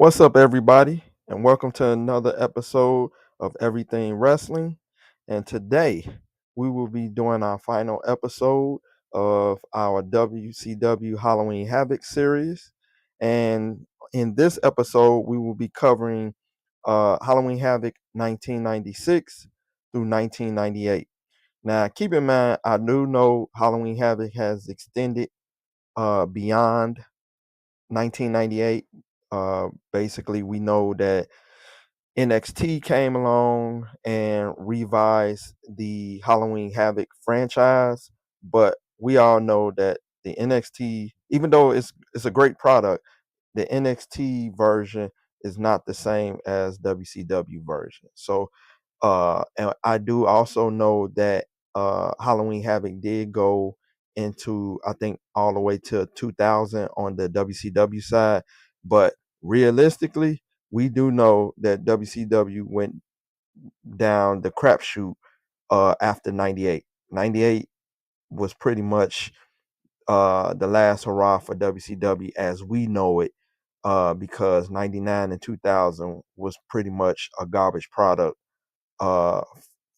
What's up, everybody, and welcome to another episode of Everything Wrestling. And today we will be doing our final episode of our WCW Halloween Havoc series. And in this episode, we will be covering Halloween Havoc 1996 through 1998. Now, keep in mind, I do know Halloween Havoc has extended beyond 1998. Basically, we know that NXT came along and revised the Halloween Havoc franchise, but we all know that the NXT, even though it's a great product, the NXT version is not the same as WCW version. So and I do also know that Halloween Havoc did go into, I think, all the way to 2000 on the WCW side, but realistically, we do know that WCW went down the crapshoot after 98. 98 was pretty much the last hurrah for WCW as we know it, because 99 and 2000 was pretty much a garbage product uh,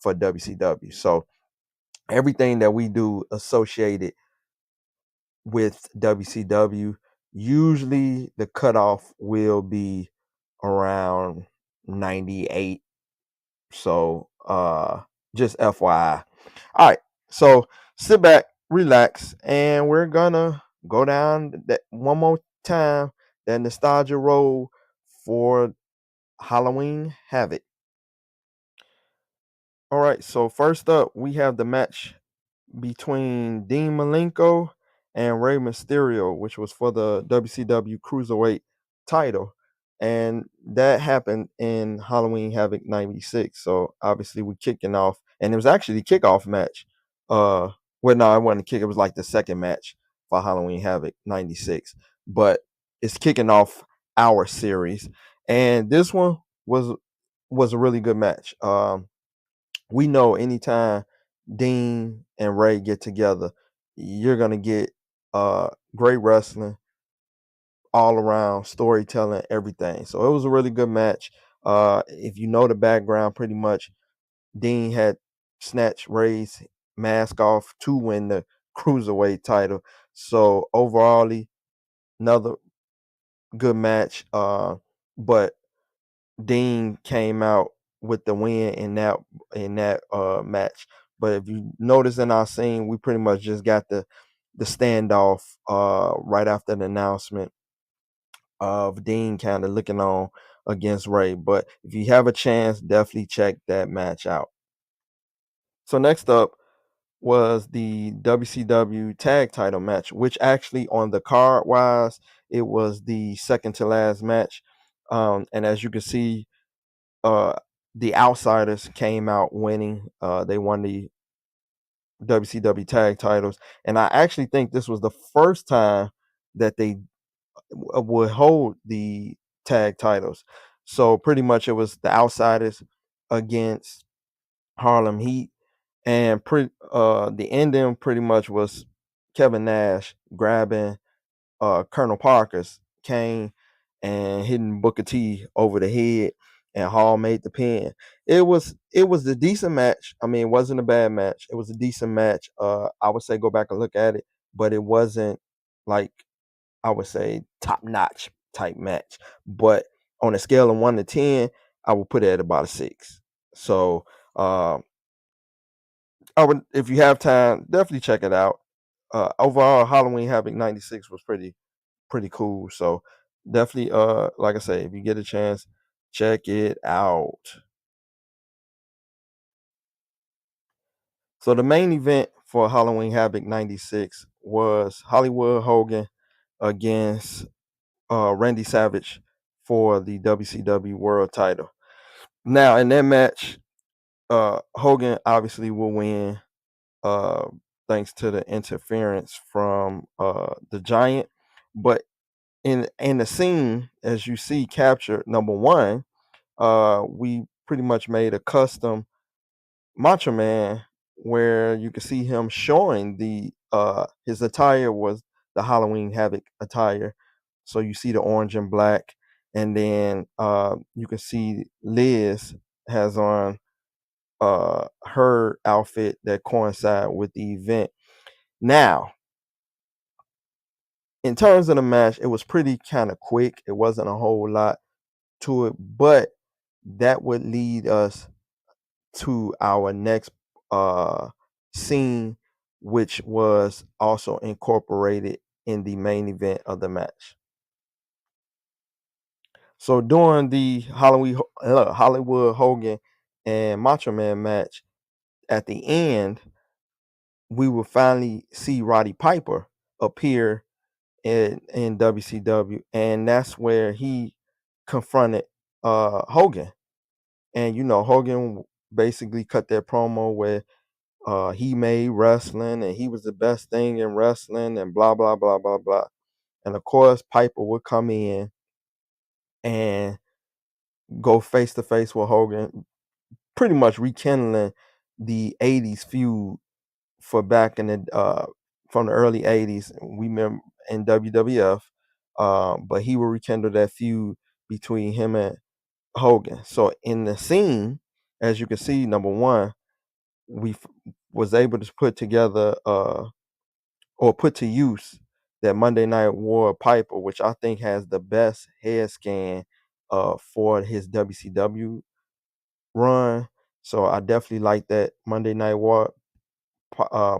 for WCW. So everything that we do associated with WCW, usually the cutoff will be around 98. So just FYI. All right. So sit back, relax, and we're gonna go down that one more time, that nostalgia road for Halloween Havoc. All right, so first up, we have the match between Dean Malenko and Rey Mysterio, which was for the WCW Cruiserweight title. And that happened in Halloween Havoc 96. So obviously we're kicking off, and it was actually the kickoff match. Well, no, it wasn't a kick, it was like the second match for Halloween Havoc 96. But it's kicking off our series. And this one was a really good match. We know anytime Dean and Ray get together, you're gonna get great wrestling all around, storytelling, everything. So it was a really good match. If you know the background, pretty much Dean had snatched Ray's mask off to win the cruiserweight title. So overall, another good match. But Dean came out with the win in that match. But if you notice in our scene, we pretty much just got the standoff right after the announcement of Dean kind of looking on against Ray. But if you have a chance, definitely check that match out. So next up was the WCW tag title match, which actually on the card wise, it was the second to last match. And as you can see, uh the Outsiders came out winning. They won the WCW tag titles, and I actually think this was the first time that they would hold the tag titles. So pretty much it was the Outsiders against Harlem Heat, and the ending pretty much was Kevin Nash grabbing Colonel Parker's cane and hitting Booker T over the head, and Hall made the pin. It was a decent match. I mean, it wasn't a bad match. It was a decent match. I would say go back and look at it, but it wasn't like, I would say, top notch type match. But on a scale of 1 to 10, I would put it at about a 6. So I would, if you have time, definitely check it out. Overall, Halloween Havoc 96 was pretty cool. So definitely, like I say, if you get a chance, check it out. So the main event for Halloween Havoc 96 was Hollywood Hogan against Randy Savage for the WCW World Title. Now in that match, Hogan obviously will win, uh, thanks to the interference from the Giant. But in the scene, as you see captured, number one, we pretty much made a custom Macho Man where you can see him showing the his attire was the Halloween Havoc attire. So you see the orange and black, And then you can see Liz has on her outfit that coincide with the event. Now, in terms of the match, it was pretty kind of quick. It wasn't a whole lot to it, but that would lead us to our next uh scene, which was also incorporated in the main event of the match. So during the Hollywood Hogan and Macho Man match, at the end, we will finally see Roddy Piper appear in WCW, and that's where he confronted Hogan. And Hogan basically cut that promo where he made wrestling and he was the best thing in wrestling and blah blah blah blah blah. And of course, Piper would come in and go face to face with Hogan, pretty much rekindling the '80s feud for back in the from the early '80s. We remember in WWF, but he will rekindle that feud between him and Hogan. So in the scene, as you can see, number one, we was able to put together or put to use that Monday Night War Piper, which I think has the best head scan for his WCW run. So I definitely like that Monday Night War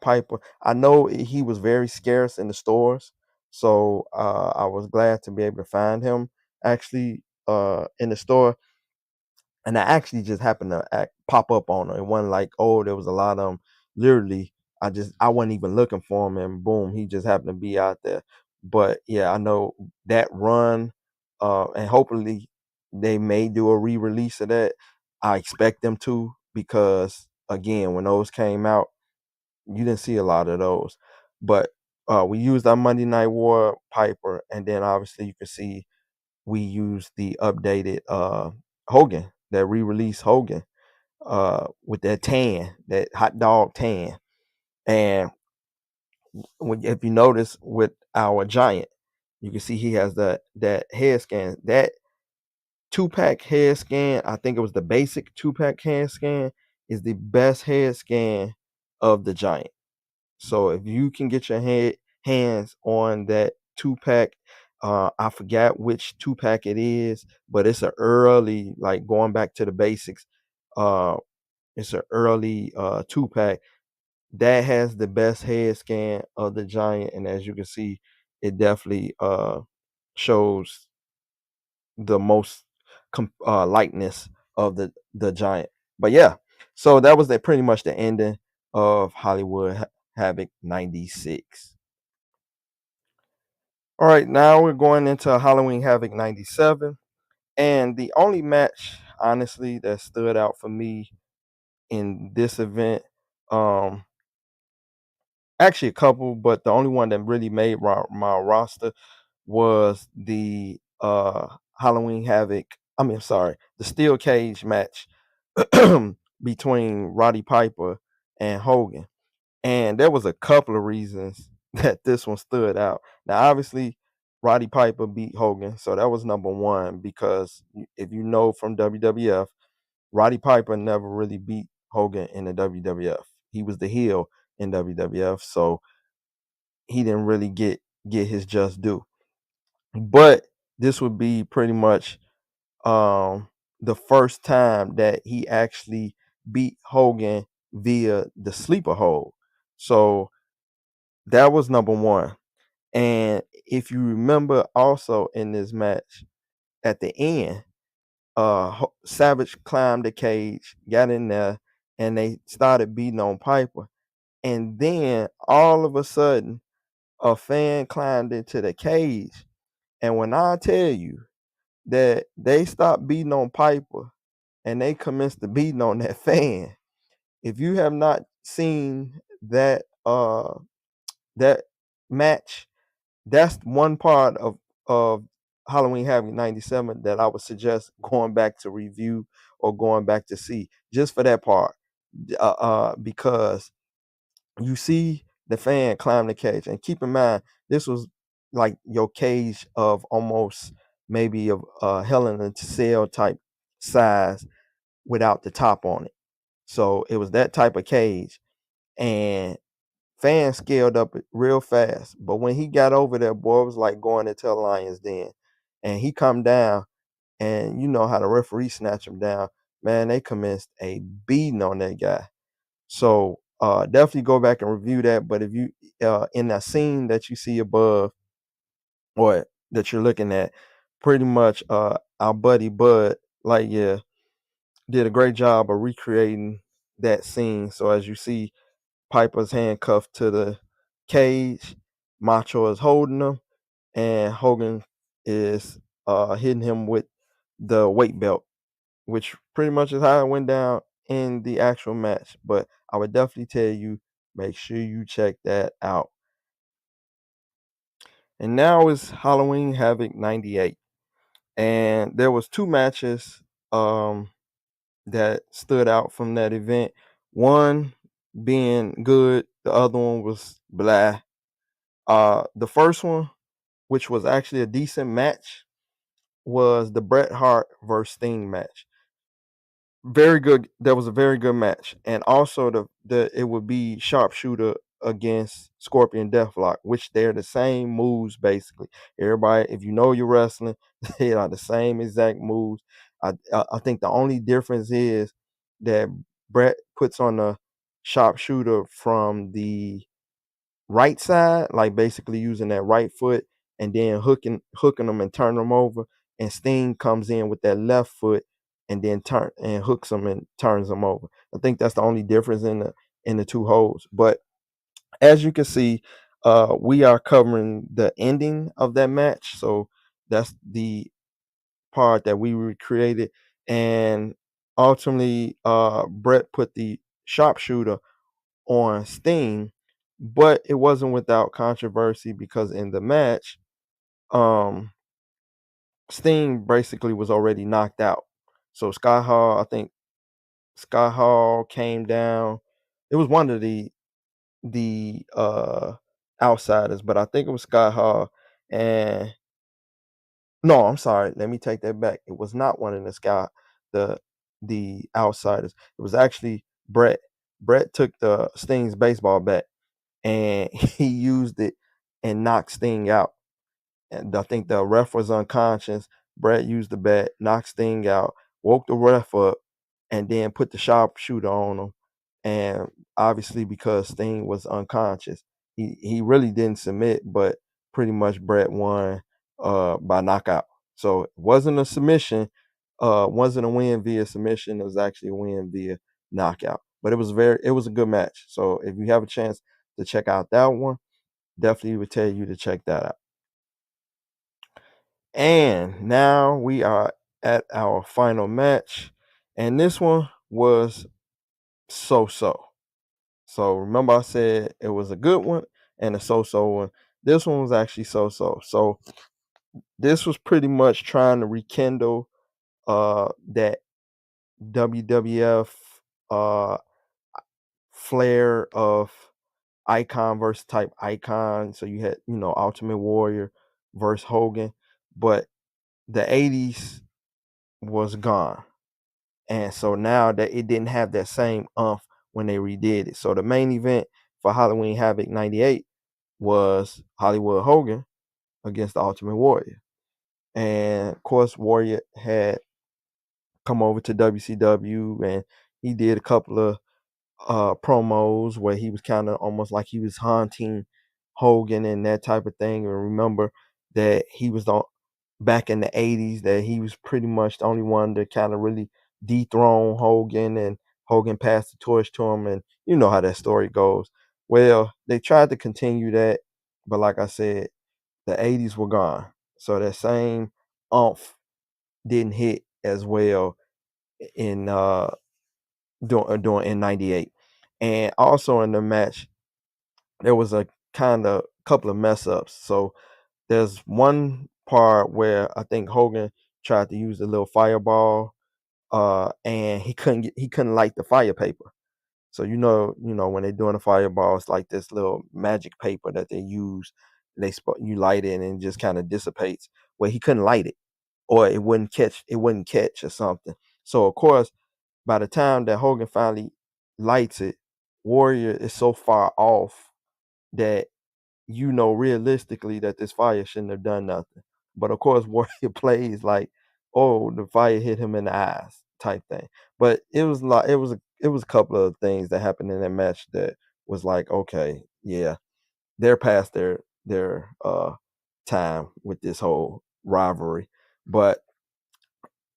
Piper. I know he was very scarce in the stores, so I was glad to be able to find him actually in the store. And I actually just happened to pop up on him. It wasn't like, oh, there was a lot of them. Literally, I wasn't even looking for him, and boom, he just happened to be out there. But yeah, I know that run, and hopefully they may do a re-release of that. I expect them to, because again, when those came out, you didn't see a lot of those. But we used our Monday Night War Piper, and then obviously you can see we used the updated Hogan, that re-release Hogan, with that tan, that hot dog tan. And if you notice with our giant, you can see he has that head scan. That 2-pack head scan, I think it was the basic 2-pack head scan, is the best head scan of the giant. So if you can get your hands on that 2-pack, I forgot which 2-pack it is, but it's a early, like going back to the basics. Uh, it's an early 2-pack that has the best head scan of the giant, and as you can see, it definitely shows the most likeness of the giant. But yeah, so that was pretty much the ending of Hollywood Havoc 96. All right, now we're going into Halloween Havoc 97. And the only match, honestly, that stood out for me in this event, um, actually a couple, but the only one that really made my roster was the Halloween Havoc. I mean, sorry, the steel cage match between Roddy Piper and Hogan. And there was a couple of reasons that this one stood out. Now, obviously, Roddy Piper beat Hogan, so that was number one, because if you know from WWF, Roddy Piper never really beat Hogan in the WWF. He was the heel in WWF, so he didn't really get his just due. But this would be pretty much the first time that he actually beat Hogan via the sleeper hold. So that was number one. And if you remember also in this match, at the end, Savage climbed the cage, got in there, and they started beating on Piper. And then all of a sudden, a fan climbed into the cage. And when I tell you that they stopped beating on Piper and they commenced to beating on that fan, if you have not seen that match, that's one part of Halloween Havoc 97 that I would suggest going back to review or going back to see, just for that part. Because you see the fan climb the cage, and keep in mind, this was like your cage of almost maybe of Hell in a Cell type size without the top on it. So it was that type of cage, and fans scaled up it real fast. But when he got over there, boy, it was like going into a lion's den. And he come down, and you know how the referee snatched him down. Man, they commenced a beating on that guy. So definitely go back and review that. But if you in that scene that you see above or that you're looking at, pretty much our buddy Bud, like, yeah, did a great job of recreating that scene. So as you see, Piper's handcuffed to the cage, Macho is holding him, and Hogan is hitting him with the weight belt, which pretty much is how it went down in the actual match. But I would definitely tell you, make sure you check that out. And now is Halloween Havoc 98. And there was two matches um that stood out from that event. One being good, the other one was blah. The first one, which was actually a decent match, was the Bret Hart versus Sting match. Very good. That was a very good match, and also the it would be Sharpshooter against Scorpion Deathlock, which they're the same moves basically. Everybody, if you know your wrestling, they are the same exact moves. I think the only difference is that Bret puts on a Sharpshooter from the right side, like basically using that right foot and then hooking them and turning them over. And Sting comes in with that left foot and then turn and hooks them and turns them over. I think that's the only difference in the two holds. But as you can see, we are covering the ending of that match. So that's the part that we recreated. And ultimately, Brett put the sharpshooter on Sting, but it wasn't without controversy because in the match, um, Sting basically was already knocked out. So Scott Hall, I think Scott Hall came down. It was one of the outsiders, but I think it was Scott Hall. And no, I'm sorry. Let me take that back. It was not one of the the outsiders. It was actually Brett. Brett took the Sting's baseball bat and he used it and knocked Sting out. And I think the ref was unconscious. Brett used the bat, knocked Sting out, woke the ref up, and then put the sharpshooter on him. And obviously, because Sting was unconscious, he really didn't submit, but pretty much Brett won by knockout. So it wasn't a submission, wasn't a win via submission. It was actually a win via knockout. But it was a good match. So if you have a chance to check out that one, definitely would tell you to check that out. And now we are at our final match. And this one was so so. So remember, I said it was a good one and a so so one. This one was actually so so. So this was pretty much trying to rekindle that WWF uh flair of icon versus type icon. So you had, Ultimate Warrior versus Hogan, but the 80s was gone. And so now that it didn't have that same umph when they redid it. So the main event for Halloween Havoc 98 was Hollywood Hogan against the Ultimate Warrior. And of course, Warrior had come over to WCW and he did a couple of promos where he was kind of almost like he was haunting Hogan and that type of thing. And remember that he was the back in the 80s that he was pretty much the only one to kind of really dethrone Hogan, and Hogan passed the torch to him, and you know how that story goes. Well, they tried to continue that, but like I said, the 80s were gone. So that same umph didn't hit as well in doing in 98. And also in the match, there was a kind of couple of mess ups. So there's one part where I think Hogan tried to use a little fireball, and he couldn't light the fire paper. So when they're doing a fireball, it's like this little magic paper that they use. You light it and it just kind of dissipates. Well, he couldn't light it, or it wouldn't catch or something. So of course, by the time that Hogan finally lights it, Warrior is so far off that realistically that this fire shouldn't have done nothing. But of course, Warrior plays like, oh, the fire hit him in the eyes type thing. But it was a couple of things that happened in that match that was like, okay, yeah, they're past their time with this whole rivalry. But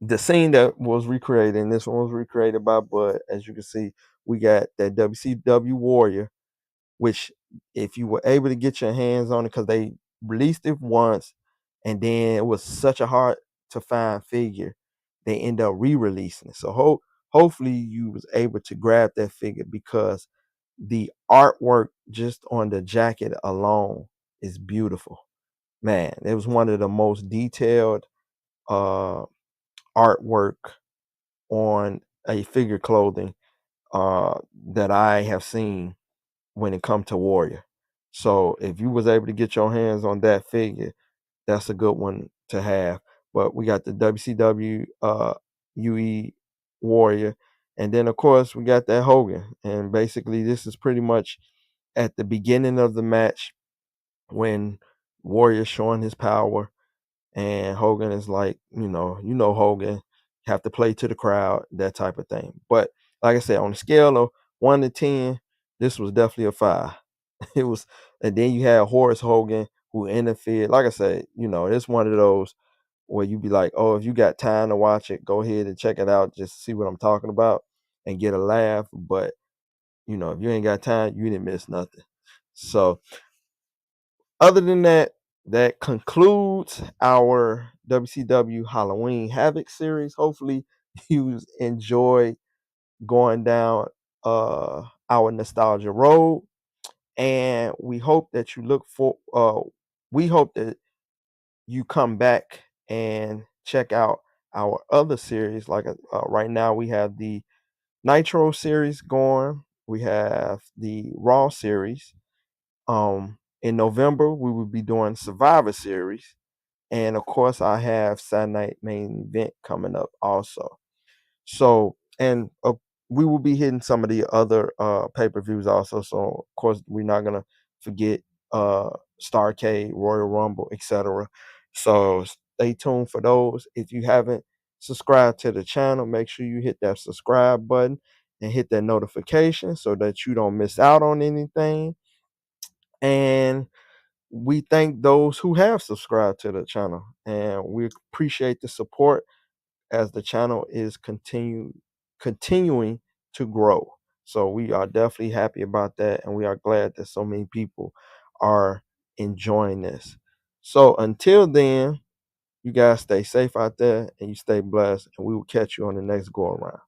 the scene that was recreated, and this one was recreated by Bud, as you can see, we got that WCW Warrior, which if you were able to get your hands on it, because they released it once, and then it was such a hard to find figure, they end up re-releasing it. So hopefully you was able to grab that figure, because the artwork just on the jacket alone is beautiful. Man, it was one of the most detailed uh artwork on a figure clothing that I have seen when it come to Warrior. So if you was able to get your hands on that figure, that's a good one to have. But we got the WCW UE Warrior, and then of course we got that Hogan. And basically this is pretty much at the beginning of the match when Warrior showing his power, and Hogan is like, Hogan have to play to the crowd, that type of thing. But like I said, on a scale of 1 to 10, this was definitely a 5. It was, and then you had Horace Hogan who interfered. Like I said, it's one of those where you be like, oh, if you got time to watch it, go ahead and check it out just to see what I'm talking about and get a laugh. But if you ain't got time, you didn't miss nothing. So other than that, that concludes our WCW Halloween Havoc series. Hopefully, you enjoyed going down our nostalgia road, and we hope that you come back and check out our other series. Like right now, we have the Nitro series going. We have the Raw series. In November, we will be doing Survivor Series. And of course, I have Saturday Night Main Event coming up also. So, and we will be hitting some of the other pay-per-views also. So, of course, we're not going to forget Starrcade, Royal Rumble, etc. So, stay tuned for those. If you haven't subscribed to the channel, make sure you hit that subscribe button and hit that notification so that you don't miss out on anything. And we thank those who have subscribed to the channel, and we appreciate the support as the channel is continuing to grow. So we are definitely happy about that, and we are glad that so many people are enjoying this. So until then, you guys stay safe out there and you stay blessed, and we will catch you on the next go around.